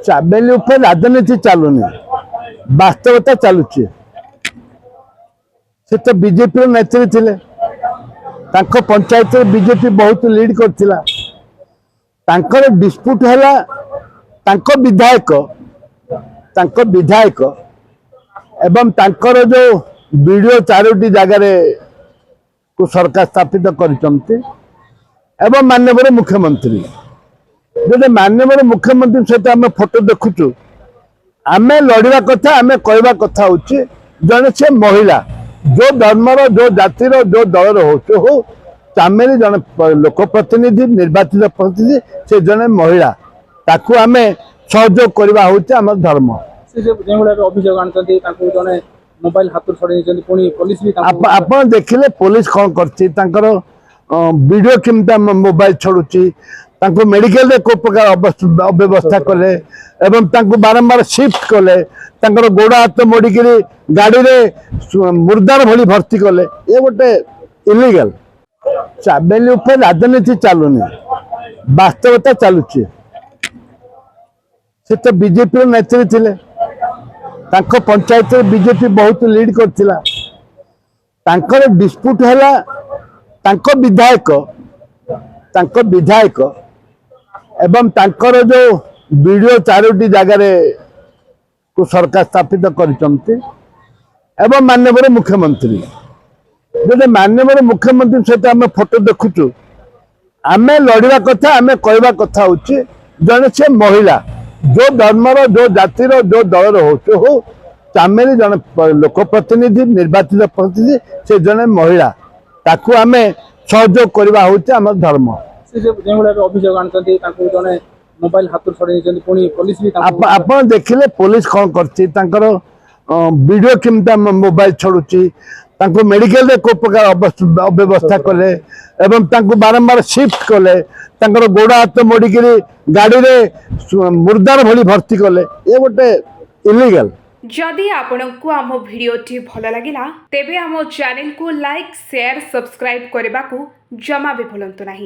चाबेली उपर राजनीति चलुनी वास्तवता चलुची से तो बीजेपी नेत्री थे पंचायत बीजेपी बहुत लीड कर डिस्प्यूट है विधायक एवं तांकर जो वीडियो 4टी जगार को सरकार स्थापित कर माननीय मुख्यमंत्री जो माननीय मुख्यमंत्री सहित आम फोटो देखुचु आम लड़वा कथा आम कहवा कथा हूँ जड़े से महिला जो धर्मर जो जातिर जो दलर हो चामेली जड़े लोक प्रतिनिधि निर्वाचित प्रतिनिधि से जड़े महिला ताकू आम सहयोग करवा हूँ आम धर्म अभियोग आनी मोबाइल हाथ छड़े पुलिस भी आप देखिले पुलिस कौन कर वीडियो केमता मोबाइल छड़ुची मेडिकल रे को प्रकार अव्यवस्था कले एवं बारंबार शिफ्ट कले गोड़ हाथ मोड़िक गाड़ी रे मुर्दार भली भर्ती कले ये गोटे इलीगल चाबेली उपर राजनीति चलुनी वास्तवता चलुची से तो बीजेपी नेत्री थे पंचायत बीजेपी बहुत लीड कर डिस्प्यूट है विधायक एवं तांकर जो वीडियो 4टी जगार को सरकार स्थापित कर माननीय मुख्यमंत्री जो माननीय मुख्यमंत्री सहित आम फोटो देखुचु आम लड़वा कथा आम कहवा कथा हूँ जड़े से महिला जो धर्मर जो जातिर जो दलर हो चामेली जड़े लोक प्रतिनिधि निर्वाचित प्रतिनिधि से जड़े महिला ताकू आम सहयोग करवा हूँ आम धर्म अभियोग आनी मोबाइल हाथ छड़े पुलिस भी आप देखिले पुलिस कौन कर वीडियो केमता मोबाइल छड़ुची मेडिकल रे को प्रकार अव्यवस्था कले एवं बारंबार शिफ्ट कले गोड़ हाथ मोड़िक गाड़ी रे मुर्दार भली भर्ती कले ये गोटे इलीगल। जदि आपंक आम भिडी भल लगा तेब आम चैनल को लाइक शेयर सब्सक्राइब करने को जमा भी भूलु नहीं।